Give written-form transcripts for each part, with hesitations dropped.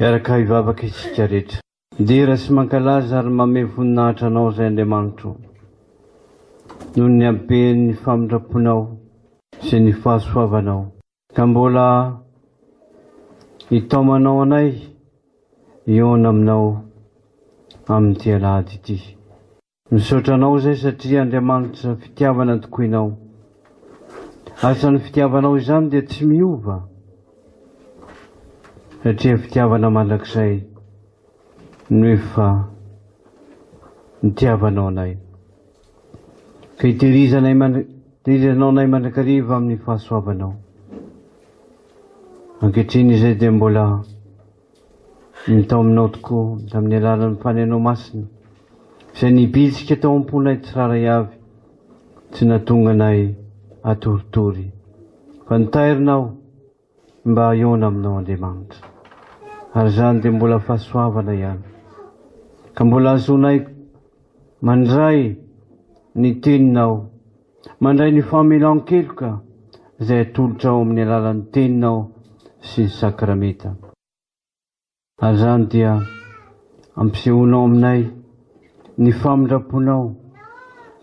Iaraka hivavaka isika rehetra. Dira sy mankalaza ary mame voninahitra anao zay Andriamanitro. Noho ny haben'ny famindraponao sy ny fahasoavanao. Ka mbola hitaomanao anay iona aminao amin'ity alahady ity. Misaotra anao zay satria Andriamanitra fitiavana tokoa inao. Asan'ny fitiavanao izany dia tsy miova. Satria fitiavana mandrakizay nefa nitiavanao anay. Ka hitehirizanao anay mandrakariva amin'ny fahasoavanao. Ankehitriny izay dia mbola mitao aminao tokoa amin'ny alalan'ny fanenao masina. Izay nibitsika tao am-ponay tsiraray avy, tsy nahatonga anay atoritory. Fa nitairinao mba iona aminao Andriamanitra. Ary zany dia mbola fahasoavana ihany. Ka mbola azonay mandray ny teninao, mandray ny famelan-keloka izay atolotra ao amin'ny alalan'ny teninao sy ny sakramenta. Ary zany dia ampisehoanao aminay ny famindraponao,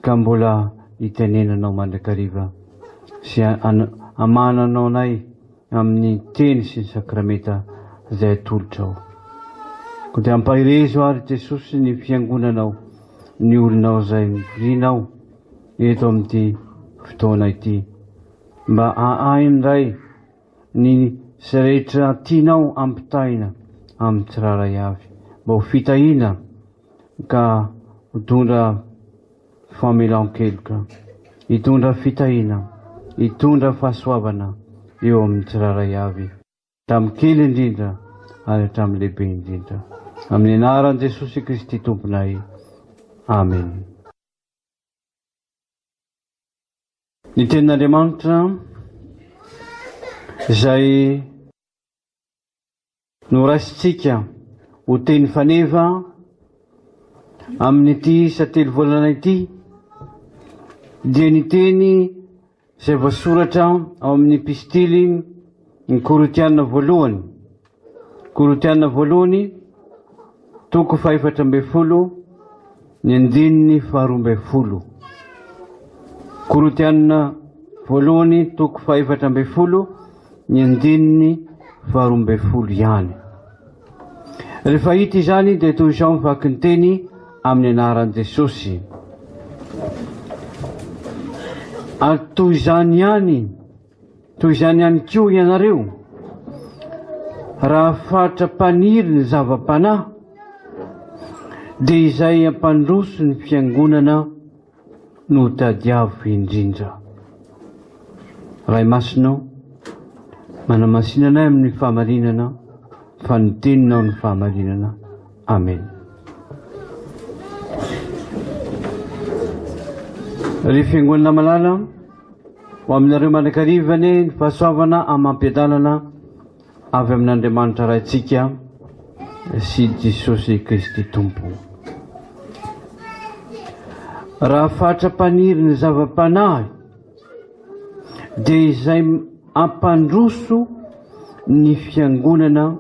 ka mbola hitenenanao mandrakariva sy amananao anay amin'ny teny sy ny sakramenta izay atolotra ao. Ko dia ampahirezo ary Jesosy ny fiangonanao, ny olonao izay mivorianao eto amin'ity fotoana ity, mba ahaindray ny izay rehetra tianao ampitaina amin'ny tsiraray avy, mba ho fitahiana ka hitondra famelan-keloka, hitondra fitahiana, hitondra fahasoavana eo amin'ny tsiraray avy, hatramin'ny kely indrindra ary hatramin'ny lehibe indrindra. Amin'ny anaran'i Jesosy Kristy Tomponay. Amen. Ny tenin'Andriamanitra izay noraisitsika ho teny faneva amin'ity satelo volana ity dia ny teny izay voasoratra ao amin'ny epistily ny Korintiana voalohany. Korintiana voalohany toko 4:12 ny andininy 12. Korintiana voalohany toko 4:12 ny andininy 12 ihany. Rehefa hita izany dia toy izao mivaky ny teny amin'ny anaran'i Jesosy. Ary toy izany ihany koa ianareo, raha fatra-paniry ny zava-panahy, dia izay ampandroso ny fiangonana no tadiavo indrindra. Ray masinao, manamasina anay amin'ny fahamarinana, fa ny teninao ny fahamarinana. Amen. Ry fiangonana malala, ho aminareo mandrakarivany ny fahasoavana amam-piadalana avy amin'Andriamanitra raintsika sy Jesosy Kristy Tompo. Raha fatra-paniry ny zava-panahy, dia izay ampandroso ny fiangonana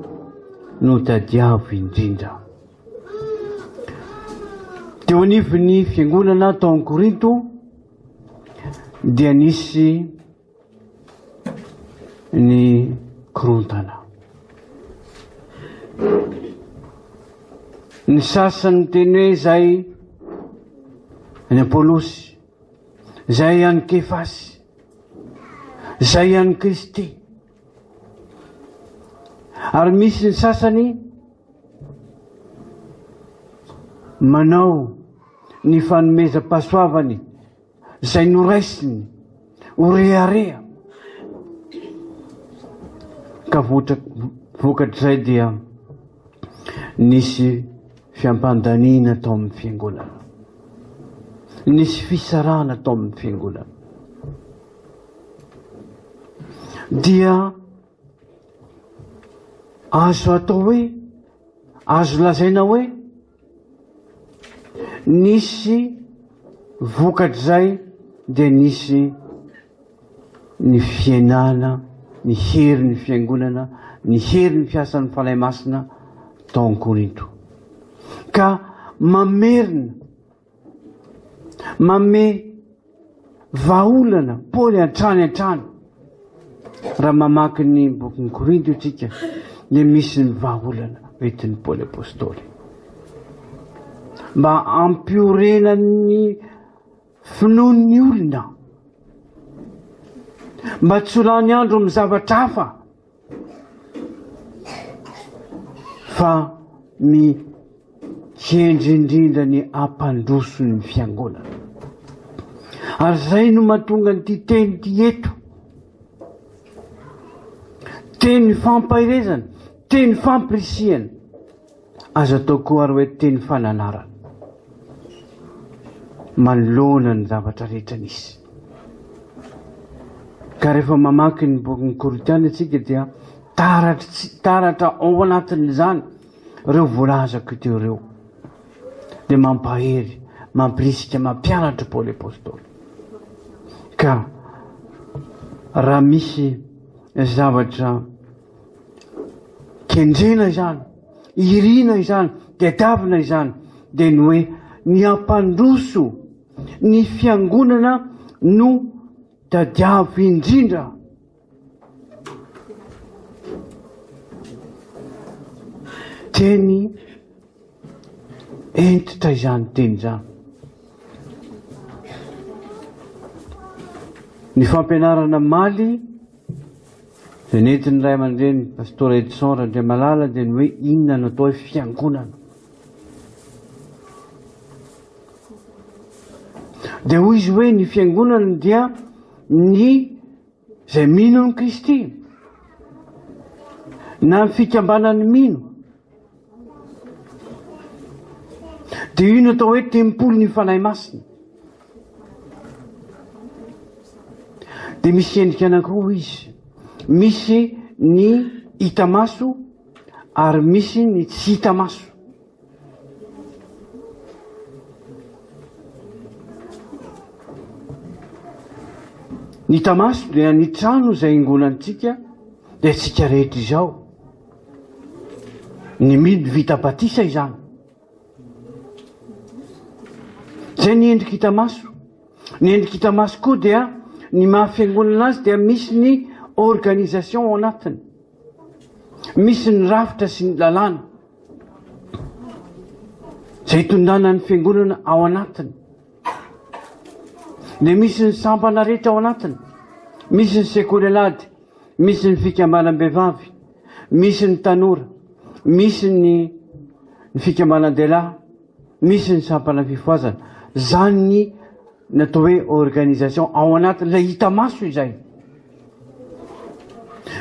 no tadiavo indrindra. Teo anivon'ny fiangonana tao amin'ny Korinto dia nisy ny korontana. Ny sasany teny hoe zay ny Apôlosy, zay ihany Kefasy, zay ihany Kristy. Ary misy ny sasany manao ny fanomezam-pahasoavany zay noraisiny ho rehareha. Ka vokatr'izay dia nisy fiampandaniana tao amin'ny fiangonana, nisy fisarana tao amin'ny fiangonana. Dia azo atao hoe, azo lazaina hoe nisy vokatr'izay dia nisy ny fiainana, ny hery ny fiangonana, ny hery ny fiasan'ny fanahy masina tao amin'ny Korinto, ka mamerina mame vaolana Paoly antrany raha mamaky ny bokin'ny Korinto tsika dia misy ny vaolana entin'ny Paoly apôstôly mba ampiorenany finoan'ny olona, mba tsy holany andro amin'ny zavatra hafa fa mihendrindrindra ny ampandroso ny fiangonana. Ary zay no mahatonga nyity teny ty eto, teny fampahirezana, teny fampirisihana, azo atao koa ary hoe teny fananarana, manoloana ny zavatra rehetra nisy. Ka rehefa mamaky ny bokin'ny Korintiana atsika dia taratra ao anatin'izany reo voalazako teo reo, dia mampahery, mampirisika, mampianatra Paoly apôstôly. Ka raha misy zavatra kendrena izany, irina izany, tadiavina izany, dia ny hoe ny ampandroso ny fiangonana no tadiavo indrindra. Teny entitra izany teny izany. Ny fampianarana maly izay nentin'ny ray aman-dreny pastora Edson Randriamalala dia ny hoe inona no atao hoe fiangonana. Dia hoy izy hoe ny fiangonana dia ny izay mino ny Kristy na ny fikambanany mino. Dia io no atao hoe tempoly ny fanahy masina. Dia misy endrika anankiroa izy, misy ny hita maso ary misy ny tsy hita maso. Ny hita maso dia ny trano izay ingonantsika dia tsika rehetra izao, ny midy vita batisa izany. Zay ny endrika hita maso. Ny endrika hita maso koa dia ny mahafiangonana azy dia misy ny organisation ao anatiny, misy ny rafitra sy ny lalàna zay hitondrana ny fiangonana ao anatiny, dia misy ny sampana rehetra ao anatiny, misy ny sekolelady, misy ny fikambanam-behivavy, misy ny tanora, misy ny fikambanan-dehilahy, misy ny sampana fifoazana. Zany ny natao hoe organisation ao anatin'ilay hita maso izay.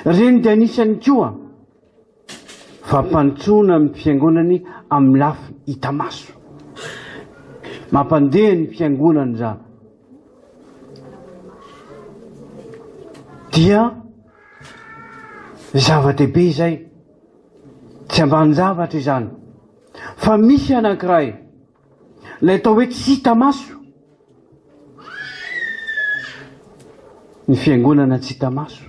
Reny dia anisany koa fampantsoana amin'ny fiangonany amin'ny lafiny hita maso, mampandeha ny fiangonany zany. Dia zava-dehibe izay, tsy ambany zavatra izany, fa misy anankiray ilay atao hoe tsy hita maso. Ny fiangonana tsy hita maso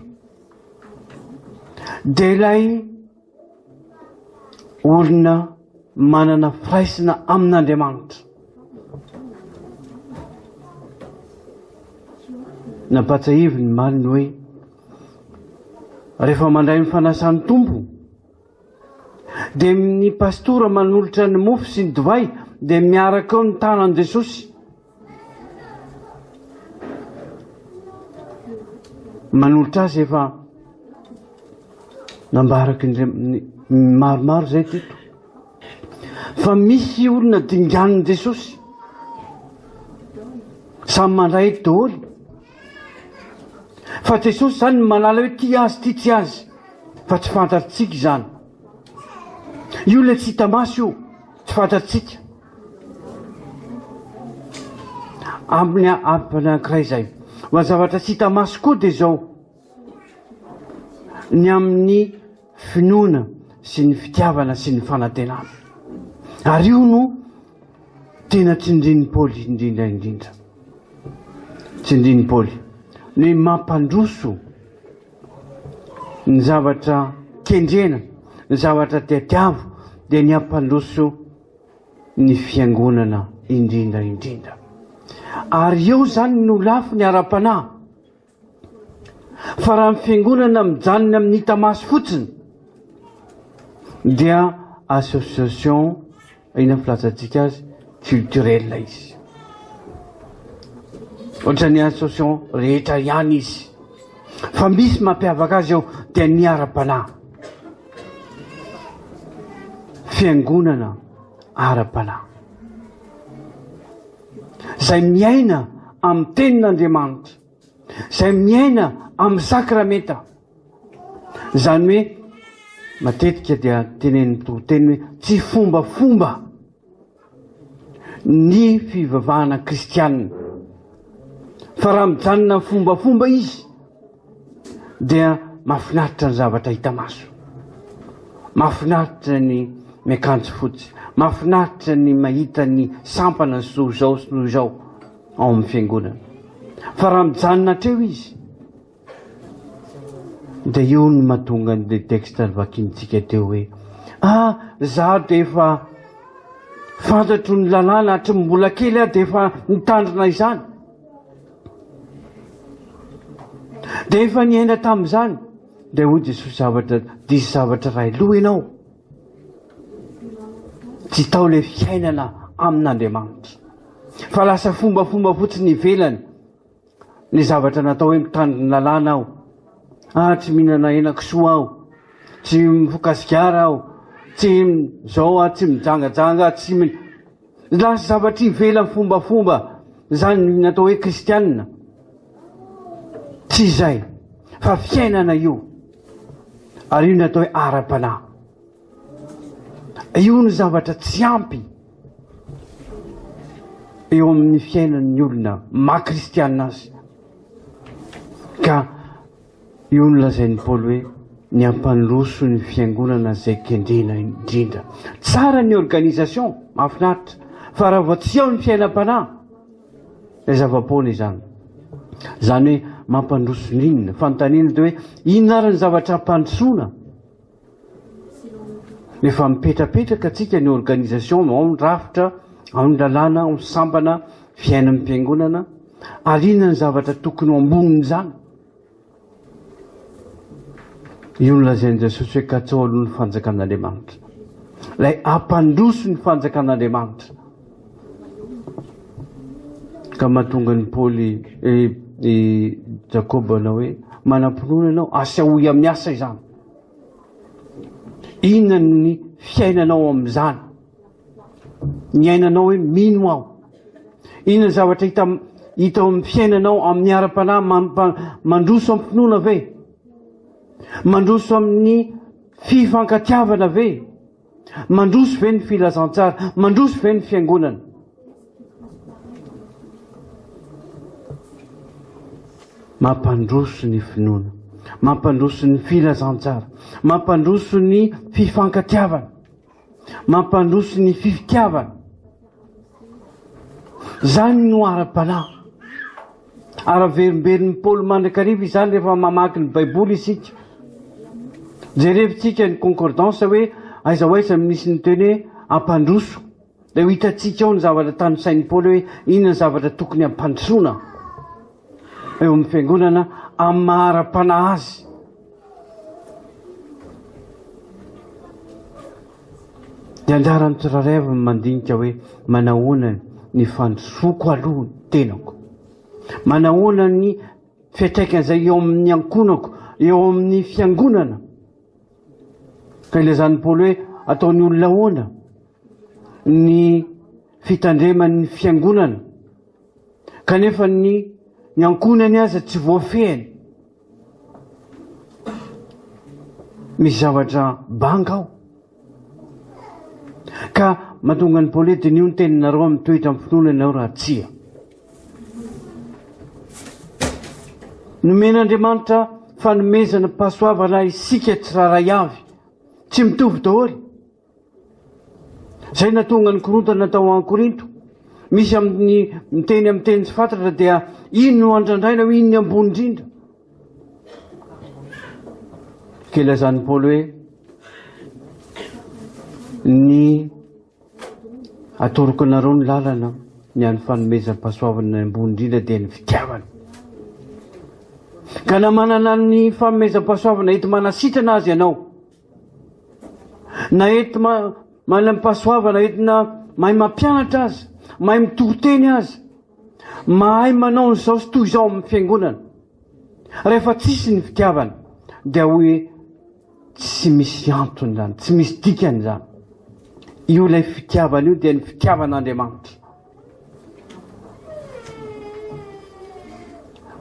dia ilay olona manana firaisana amin'Andriamanitra. Nampatsahivy ny mariny hoe rehefa mandray ny fanasan'ny tompo dia ny pastora manolotra ny mofo sy ny divay dia miaraka ao ny tanan' Jesosy, manolotra azy efa nambaraky maromaro zay tito. Fa misy olona dinganin' Jesosy samy mandray daholo, fa Jesosy zany malala hoe ty azy ty tsy azy, fa tsy fantatritsika izany. Io le tsy hita maso io, tsy fantatritsika. Amin'ny anankiray zay, ho zavatra tsy hita maso koa dia zao, ny amin'ny finoana sy ny fitiavana sy ny fanantenana. Ary io no tena tsindrin'ny Paoly indrindra. Tsindrin'ny Paoly ny mampandroso ny zavatra kendrena, ny zavatra tetiavo, dia ny ampandroso ny fiangonana indrindra indrindra. Ary eo zany no lafo ny ara-panahy. Fa raha ny fiangonana mijanona amin'ny hita maso fotsiny dia association ina filazantsika azy culturel izy. Ohatra ny association rehetra ihany izy. Fa misy mampiavaka azy eo dia ny ara-panahy. Fiangonana ara-panahy. Zay miaina amin'ny tenin'Andriamanitra. Zay miaina amin'ny sakramenta. Zany hoe matetika dia tenen'ny teny hoe tsy fombafomba ny fivavahana kristianina. Fa raha mijanona fombafomba izy dia mahafinaritra ny zavatra hita maso. Mahafinaritra ny miakanjo fotsy. Mahafinaritra ny mahita ny sampana sy zao ao amin'ny fiangonana. Fa raha mijanona hatreo izy dia io no mahatonga ny texte vakintsika teo hoe za dia efa fantatro ny lalàna hatry mbola kely aho dia efa nitandrina izany. Dia efa niaina tamin'izany. Dia hoy Jesosy diso zavatra ray loha ianao. Tsy tao ilay fiainana amin'Andriamanitra. Fa lasa fombafomba fotsiny ivelany. Ny zavatra natao hoe mitandrina ny lalàna aho. Tsy mihinana henan-kisoa aho. Tsy mifokasigara aho. Tsy zao tsy mijangajanga. Lasa zavatra ivelany fombafomba. Zany natao hoe kristianina. Tsy izay. Fa fiainana io. Ary io natao hoe ara-panahy. Io ny zavatra tsy ampy eo amin'ny fiainan'ny olona maha-kristianina azy. Ka io no lazain'ny Paoly hoe ny ampandroso ny fiangonana izay kendrena indrindra. Tsara ny organisation, mahafinaritra. Fa raha vao tsy ao ny fiainam-panahy, ilay zava-poana izany. Zany hoe mampandroso n'inona. Fanontaniana dia hoe inona ary ny zavatra ampandrosoana. Efa mipetrapetraka atsika ny organisation, ao ny rafitra, ao ny lalàna, ao ny sampana, fiainan'ny fiangonana. Ary inona ny zavatra tokony ho ambonin'izany. Io no lazain'i Jesosy hoe katsao aloha ny fanjakan'Andriamanitra. Ilay ampandroso ny fanjakan'Andriamanitra. Ka mahatonga ny Paoly Jakoba na hoe manam-pinoana ianao, asahoy amin'ny asa izany. Inona ny fiainanao amin'izany? Ny ainanao hoe mino aho. Inona ny zavatra hita ao amin'ny fiainanao amin'ny ara-panahy mandroso amin'ny finoana ve? Mandroso amin'ny fifankatiavana ve? Mandroso ve ny filazantsara? Mandroso ve ny fiangonana? Mampandroso ny finoana, mampandroso ny filazantsara, mampandroso ny fifankatiavana, mampandroso ny fifitiavana. Zany no ara-panahy. Ara-verimberin'ny Paoly mandrakariva izany rehefa mamaky ny Baiboly isika. Jerevitsika ny concordance hoe aiza ho aiza misy ny teny hoe ampandroso. Dia ho hitantsika ao ny zavatra tanosain'ny Paoly hoe inona ny zavatra tokony ampandrosoana eo amin'ny fiangonana amin'ny maha-ara-panahy azy. Dia anjaran'ny tsirairay avy mandinika hoe manahoana ny fandrosoako aloha ny tenako. Manahoana ny fiantraikan'izay eo amin'ny ankonako, eo amin'ny fiangonana. Ka ilazan'ny Paoly hoe ataony olona ahoana ny fitandreman'ny fiangonana. Kanefa ny ankonany aza tsy voafehany. Misy zavatra banga ao. Ka mahatonga ny Paoly dia io ny teninareo amin'ny toetra amin'ny finoana ianao raha tsia. Nomen'Andriamanitra fanomezana pasoavana isika tsiraray avy. Tsy mitovy daholo. Zay natonga ny korontana tao amin'ny Korinto. Misy amin'ny miteny amin'ny teny tsy fantatra dia ino no andrandraina hoe ino ny ambony indrindra. Ka ilazan'ny Paoly hoe ny atoroko anareo ny lalana ny an'ny fanomezam-pahasoavana ambony indrindra dia ny fitiavana. Ka na manana ny fanomezam-pahasoavana ety manasitrana azy ianao, na ety manana pahasoavana entina mahay mampianatra azy, mahay mitoro-teny azy, mahay manao n'izao sy toy izao amin'ny fiangonana, rehefa tsisy ny fitiavana dia hoe tsy misy antony zany, tsy misy dikany zany. Io ilay fitiavana io dia ny fitiavan'Andriamanitra.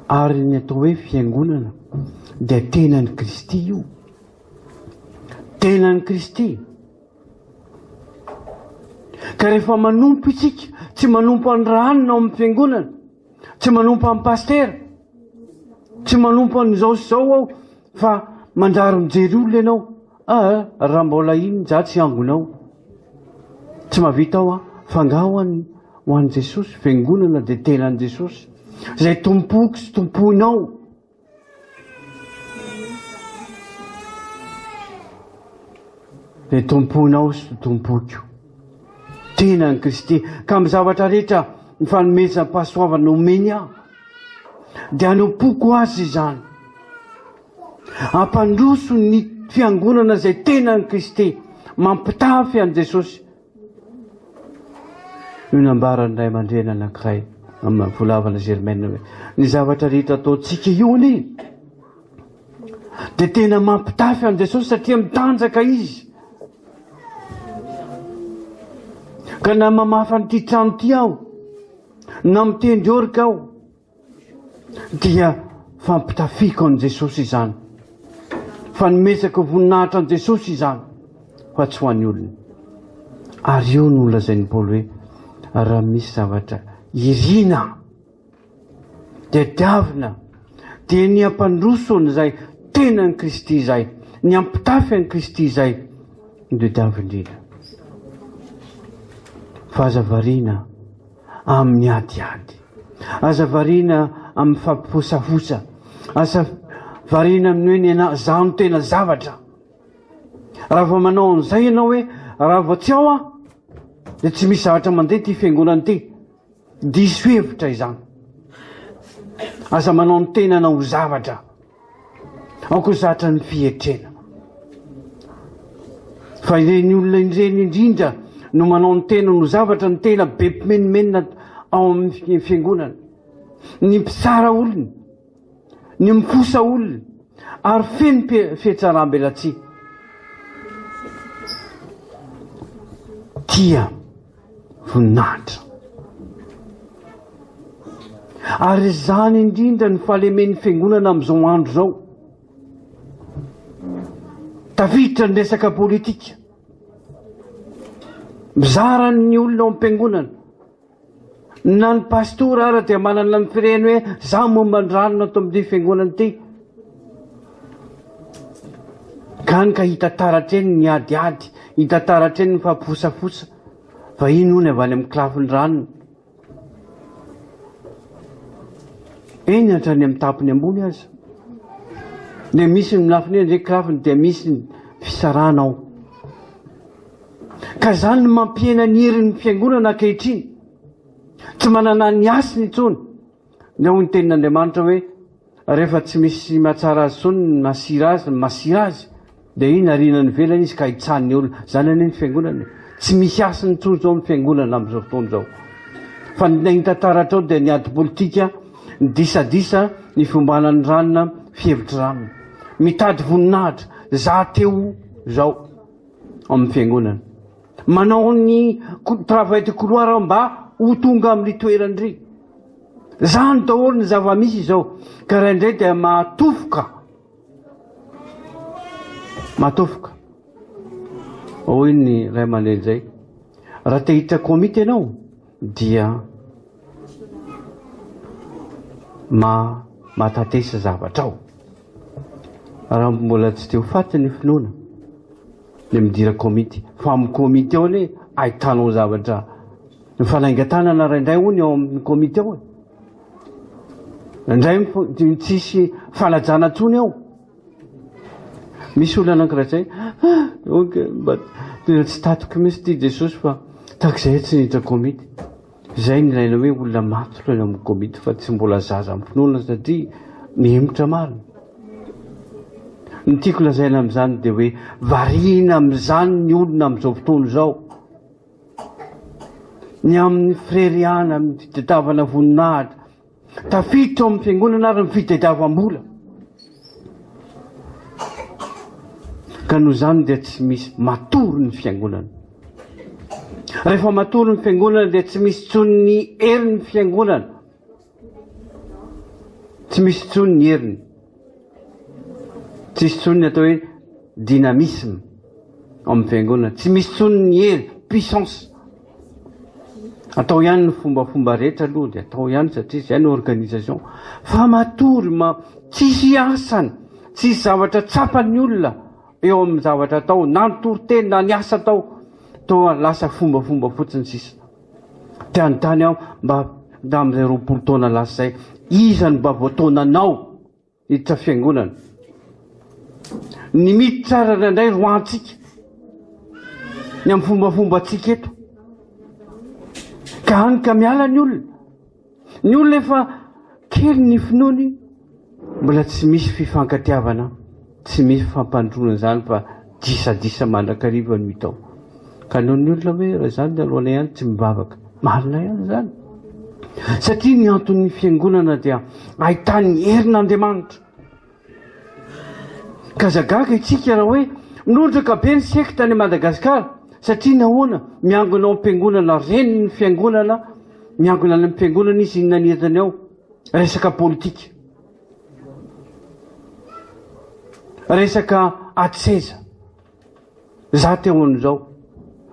Ary ny atao hoe fiangonana dia tenan'i Kristy io, tenan'i Kristy. Ka rehefa manompo isika, tsy manompo an'ranona ao amin'ny fiangonana, tsy manompo amin'ny pastera, tsy manompo an'izao sy izao ao, fa manjary mijery olona ianao. Raha mbola iny za tsy angonao, tsy mahavita aho fangaho ho an'i Jesosy. Fiangonana dia tenan'i Jesosy, izay tompoky sy tompoinao. Dia tompoinao sy tompoko tenan'i Kristy. Ka amin'ny zavatra rehetra ny fanomezam-pahasoavana omeny aho dia hanompoako azy izany, hampandroso ny fiangonana izay tenan'i Kristy, mampitafy an'i Jesosy. Io nambaran'ny ray aman-dreny anankiray amin'ny volavana Germaine hoe ny zavatra rehetra ataontsika io anie dia tena mampitafy an'i Jesosy satria mitanjaka izy. Ka na mamafa n'ity trano ity aho, na mitendry orika aho, dia fampitafiako an'i Jesosy izany, fanomezako voninahitra an'i Jesosy izany, fa tsy ho an'ny olona. Ary io no lazain'ny Paoly hoe raha misy zavatra irina dia diavina, dia ny ampandrosony izay tenan'i Kristy izay, ny ampitafy an'i Kristy izay dia diavindrina. Fa aza variana amin'ny adiady, aza variana amin'ny fampifosafosa, aza variana amin'ny hoe ny zaho no tena zavatra. Raha vao manao an'izay ianao hoe raha vao tsy ao dia tsy misy zavatra mandeha ty fiangonana ity, diso hevitra izany. Aza manao ny tenana ho zavatra, aoko zatra ny fietrena. Fa ireny olona ireny indrindra no manao ny tena no zavatra, ny tena be mpimenimenina ao amin'ny fiangonana, ny mpitsara olona, ny mifosa olona, ary feno fihetsaram-belatsia. Tia voninahitra. Ary izany indrindra ny fahalemen'ny fiangonana amin'izao andro izao. Tafiditra ny resaka politika, mizara ny olona ao am-piangonana, na ny pastora ara dia manana ny fireny hoe za momba ny ranona ato amin'ity fiangonana ity. Gany ka hita taratreny ny adiady, hita taratreny ny fampifosafosa, fa ino ny avy any amin'ny kilafiny ranona. Eny hatrany amin'ny tapiny ambony aza. Dia misy ny lafiny eny ndraiky kilafiny dia misy ny fisarana ao. Ka izany no mampihena ny herin'ny fiangonana ankehitriny, tsy manana ny asiny intsony. Ny ao ny tenin'Andriamanitra hoe rehefa tsy misy mahatsara azy intsony ny masira azy, dia iny arinany velany izy ka hitsan'ny olona. Zany anie ny fiangonana, tsy misy asiny intsony zao amin'ny fiangonana amin'izao fotoana izao. Fa ny hita taratra ao dia ny ady politika, ny disadisa, ny fombanan'ny ranona, fihevitry ranona, mitady voninahitra, za teo zao amin'ny fiangonana, manao ny travail de couloir mba ho tonga amin'ny toerandry. Zany daholo ny zava-misy izao. Ka raha indray dia mahatofoka. Hoy ny ray aman-dreny zay, raha te hiditra komity ianao dia matatesa zavatra ao. Raha mbola tsy te ho faty ny finoana dia midira komity, fa amin'ny komity ao anie ahitanao zavatra, ny fanaingan-tanana raindray hoy ny ao amin'ny komity ao. Indray tsisy falajana tsony ao. Misy olona anankiray zay, tsy tatoky mihitsy ty Jesosy fa takizay tsy niditra komity. Zay ny ilaina hoe olona matotra eny amin'ny komity fa tsy mbola zaza amin'ny finoana satria mihemitra marina. Ny tiako lazaina amin'izany dia hoe variana amin'izany ny olona amin'izao fotoana izao. Ny amin'ny freriana, amin'ny fitadiavana voninahitra, tafiditra ao amin'ny fiangonana ary ny fitadiavam-bola. Ka noho izany dia tsy misy matory ny fiangonana. Rehefa matory ny fiangonana dia tsy misy tsony ny herin'ny fiangonana. Tsy misy tsony ny heriny. Tsy misy tsony ny atao hoe dynamisme amin'ny fiangonana. Tsy misy tsony ny hery, puissance. Atao ihany ny fombafomba rehetra aloha dia atao ihany satria izay ny organisation. Fa matory tsisy asany, tsisy zavatra tsapany olona eo amin'ny zavatra atao, na ny toriteny na ny asa atao, toa lasa fombafomba fotsiny sisa. Tiany aho mba amin'izay 20 taona lasa zay, iza no mba voataonanao hiditra fiangonana. Ny mity tsara indray roantsika ny amin'ny fombafomba antsika eto. Ka hany ka miala ny olona. Ny olona efa kely ny finoany, mbola tsy misy fifankatiavana, tsy misy fampandroana izany fa disadisa mandrakariva no hitao. Ka noho ny olona hoe raha izany dia alohanay ihany tsy mivavaka. Marina ihany izany. Satria ny anton'ny fiangonana dia ahitany herin'Andriamanitra. Ka zagaga itsika raha hoe nondraka be ny sekta any Madagasikara. Satria nahoana miangona ao am-piangonana reny ny fiangonana, miangona any am-piangonana izy inona ny entany ao, resaka politika, resaka atseza. Za teo an'izao,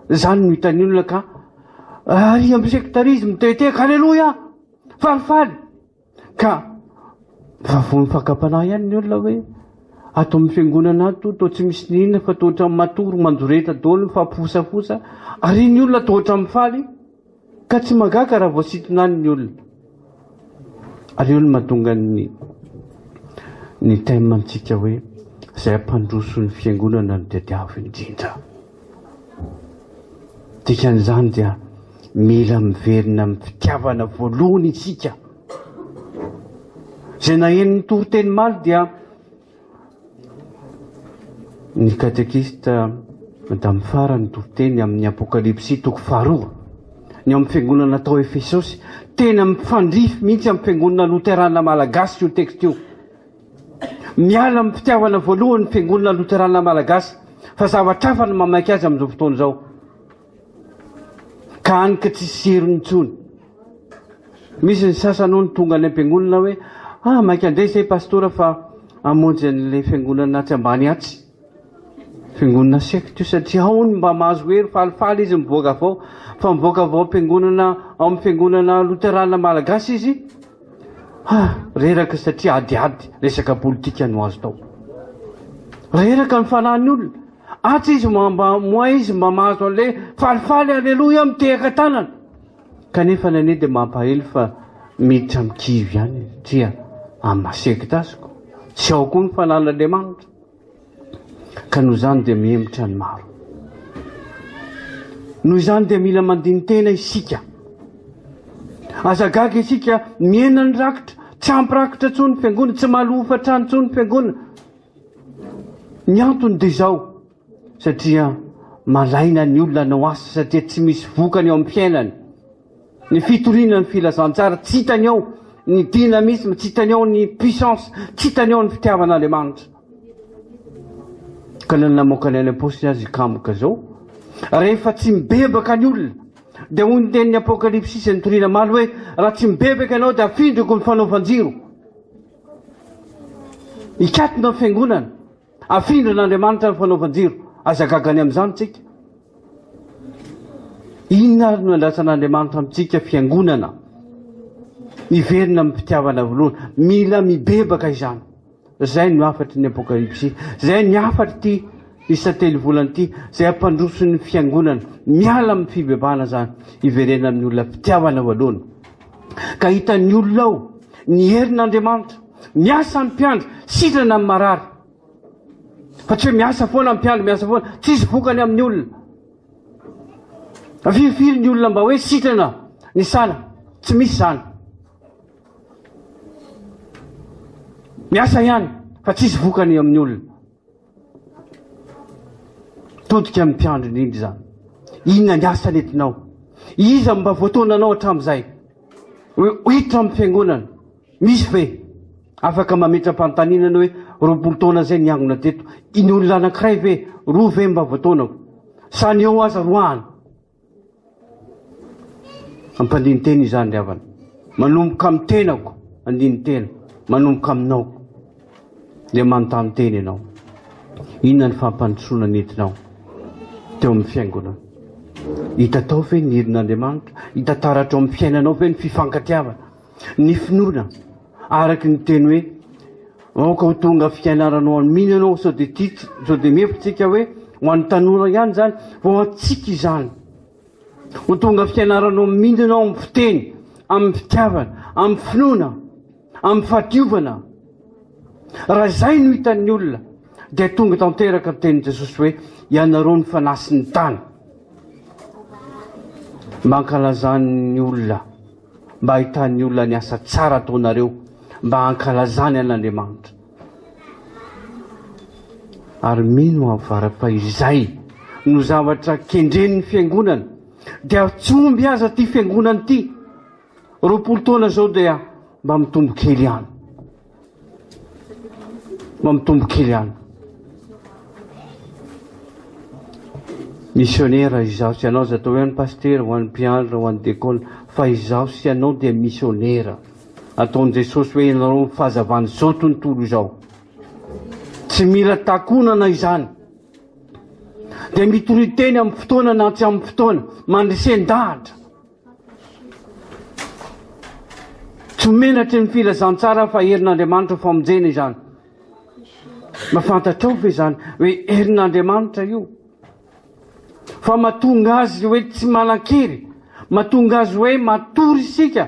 zany no hitan'ny olona ka ary amin'ny sektarisme teteka, alleloia, falifaly. Ka vavony fakapanahy ihany ny olona hoe ato amin'ny fiangonana ato, toa tsy misy ninona fa toa matory manjoreta daholo mifampifosafosa, ary ny olona toa mifaly, ka tsy magaga raha vao sitonany ny olona. Ary olona mahatonga ny thème antsika hoe izay ampandroso ny fiangonana ny tadiavo indrindra. Dikan'izany dia mila miverina amin'ny fitiavana voalohany isika. Izay nahen'ny toriteny maly dia ny katekista madame Fara ny toriteny amin'ny Apokalipsy 4. Ny amin'ny fiangonana tao Efesosy tena mifandrify mihitsy amin'ny fiangonana Luterana Malagasy io tekst io. Miala amin'ny fitiavana voalohany fiangonana Luterana Malagasy fa zavatra hafa no mamaky azy amin'izao fotoana izao. Ka hanika tsy sirony intsony. Misy ny sasany ny tonga any am-piangonana hoe maika andeha izay pastora fa hamonjy an'ilay fiangonana tsy ambany atsy. Fiangonana sekta io satria ao ny mba mahazo hery falifaly izy mivoaka avao, fa mivoaka avao fiangonana ao amin'ny fiangonana Luterana Malagasy izy reraka satria adiady resaka politika no azo tao. Reraka ny fanahin'ny olona. Atsy izy moa izy mba mahazo an'ilay falifaly, alleloia, mitehaka tanana. Kanefa nane dia mampahely fa miditra mikivy ihany satria amin'ny sekta azoko. Tsy ao koa ny fanan'Andriamanitra. Ka noho izany dia mihemitra ny maro. Noho izany dia mila mandiny tena isika. Azagaga isika miena ny rakitra, tsy ampirakitra intsony fiangonana, tsy malofa trano intsony fiangonana. Ny antony dia izao, satria malaina ny olona no asa satria tsy misy vokany ao amin'ny fiainany. Ny fitoriana ny filazantsara tsy hitany ao, ny dynamisme tsy hitany ao, ny puissance tsy hitany ao, ny fitiavan'Andriamanitra. Ka namoaka ny any apôstly azy kamoka zao, rehefa tsy mibebaka ny olona dia hoy ny tenin'ny Apokalipsy sy ny toriana maly hoe raha tsy mibebaka ianao dia afindriko ny fanaovan-jiro. Ikatona ny fiangonana, afindran'Andriamanitra ny fanaovan-jiro. Azagagany amin'izany tsika. Inona ary no andrasan'Andriamanitra amintsika fiangonana? Miverina amin'ny fitiavana voalohany, mila mibebaka izany. Zay no afatry ny Apokalipsy, zay ny afatry isa-telo volana ity, zay ampandroso ny fiangonana, miala amin'ny fibebahana zany, iverena amin'ny olona fitiavana voalohany. Ka hitan'ny olona ao ny herin'Andriamanitra, miasa ny mpiandry, sitrana amin'ny marary. Fa tsy hoe miasa foana ny mpiandry, miasa foana, tsisy vokany amin'ny olona. Afifiry ny olona mba hoe sitrana ny sana, tsy misy zany. Miasa ihany fa tsisy vokany amin'ny olona. Todika amin'ny mpiandro indrindra zany. Inona ny asa nentinao? Iza mba voatonanao hatramin'izay? Hiditra amin'ny fiangonana. Misy ve? Afaka mametra-panontaniana hoe 20 taona zay niangona teto. Iny olona anankiray ve? 2 ve mba voatonako? Sa ny eo aza roahany? Ampandiny teny izany ry havana. Manomboka amin'ny tenako, andiny tena. Manomboka aminaoko. Dia manontany teny ianao. Inona ny fampandrosoana nentinao teo amin'ny fiangonana? Hitatao ve ny herin'Andriamanitra? Hitataratra amin'ny fiainanao ve ny fifankatiavana? Ny finoana araky ny teny hoe aoka ho tonga fianaranao amin'ny mihinanao sao dia mihevitsika hoe ho an'ny tanora ihany zany vao atsika izany. Ho tonga fianaranao amin'ny mihinanao amin'ny fiteny, amin'ny fitiavana, amin'ny finoana, amin'ny fahadiovana. Raha izay no hitan'ny olona dia tonga tanteraka tenin Jesosy hoe ianareo ny fanasin'ny tany. Mba ankalazan'ny olona, mba ahitan'ny olona ny asa tsara ataonareo, mba ankalazany an'Andriamanitra. Ary mino avara fa izay no zavatra kendren'ny fiangonana. Dia tsy omby aza ty fiangonana ty. 20 taona zao dia mba mitombo kely ihany. Mba mitombo kely ihany. Missionnaire izaho sy anao, zatao hoe an'ny pasteur, ho an'ny mpiandro, ho an'ny dekona, fa izaho sy anao dia missionnaire. Ataon'i Jesosy hoe ianareo ny fahazavany zao tontolo izao. Tsy mila takonana izany. Dia mitory teny amin'ny fotoana na tsy amin'ny fotoana, mandresen-dahatra. Tsy menatry ny filazantsara fa herin'Andriamanitra famonjena izany. Mafantatrao ve izany hoe herin'Andriamanitra io? Fa mahatonga azy hoe tsy manan-kery, mahatonga azy hoe matory isika.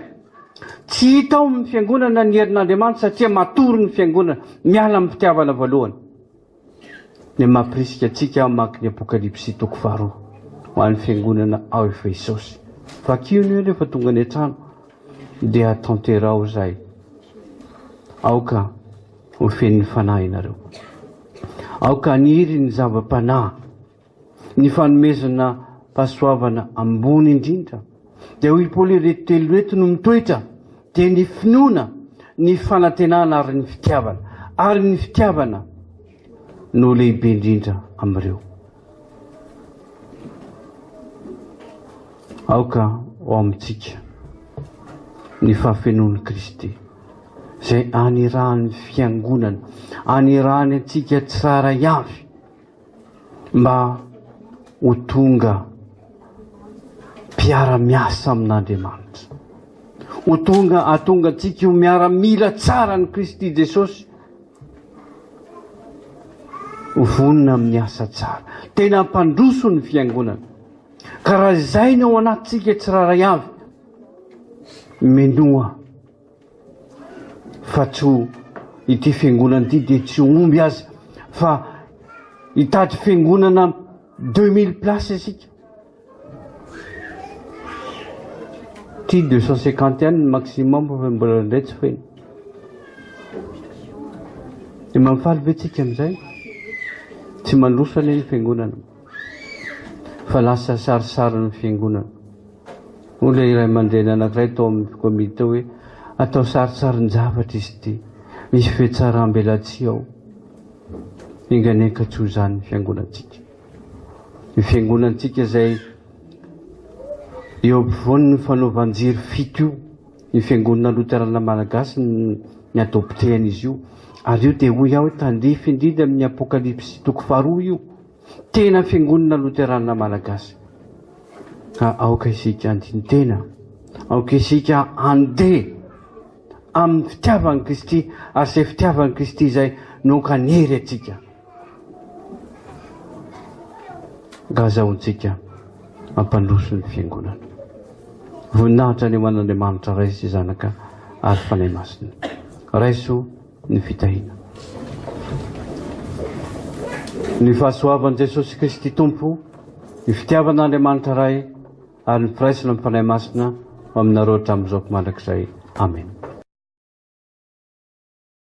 Tsy hita ao amin'ny fiangonana ny herin'Andriamanitra satria matory ny fiangonana, miala amin'ny fitiavana voalohany. Ny mampirisika antsika mamaky ny Apokalipsy 2 ho an'ny fiangonana ao Efesosy. Fa kiony hoe rehefa tonga ny an-trano dia tanterao izay. Aoka ho fen'ny fanahy ianareo. Aoka niry ny zava-panahy, ny fanomezana fahasoavana ambony indrindra. Dia hoy Paoly reto telo reto no mitoetra, dia ny finoana, ny fanantenana ary ny fitiavana. Ary ny fitiavana no lehibe indrindra amin'ireo. Aoka ho amintsika ny fahafenoan'i Kristy izay anirahany fiangonana, anirahany antsika tsara avy mba ho tonga mpiara-miasa amin'Andriamanitra. Ho tonga atonga antsika ho miara-mila tsara ny Kristy Jesosy. Ho vonona amin'ny asa tsara. Tena ampandroso ny fiangonana. Ka raha izay no ao anatintsika tsiraray avy, menoa fa tsy ity fiangonana ity dia tsy omby azy fa hitady fiangonana 2000 place isika. Ty 250 ihany maximum fa mbola indray tsy feno. Dia mampifaly ve tsika amin'izay? Tsy mandroso anie ny fiangonana fa lasa sarisary ny fiangonana. Olona iray mandrena anankiray tao amin'ny komite hoe atao sarisary ny zavatra izy ity, misy fiatsaram-belatsia ao. Inganeka tsy ho zany ny fiangonantsika. Ny fiangonantsika izay eo ampovoany ny fanaovan-jery fito io, ny fiangonana loterana malagasy ny adoptehana izy io. Ary io dia hoy aho hoe tandrify indrindra amin'ny Apokalipsy 2 io, tena fiangonana loterana malagasy. Ka aoka isika andiny tena, aoka isika andeha amin'ny fitiavan'i Kristy, ary izay fitiavan'i Kristy izay no kanery atsika. Gazaontsika mampandroso ny fiangonana. Voninahitra ny ho an'Andriamanitra raiso zanaka ary fanahy masina. Raiso ny fitahina. Ny fahasoavan'i Jesosy Kristy Tompo, ny fitiavan'Andriamanitra ray, ary ny firaisana amin'ny fanahy masina ho aminareo hatramin'izao mandrakizay. Amen.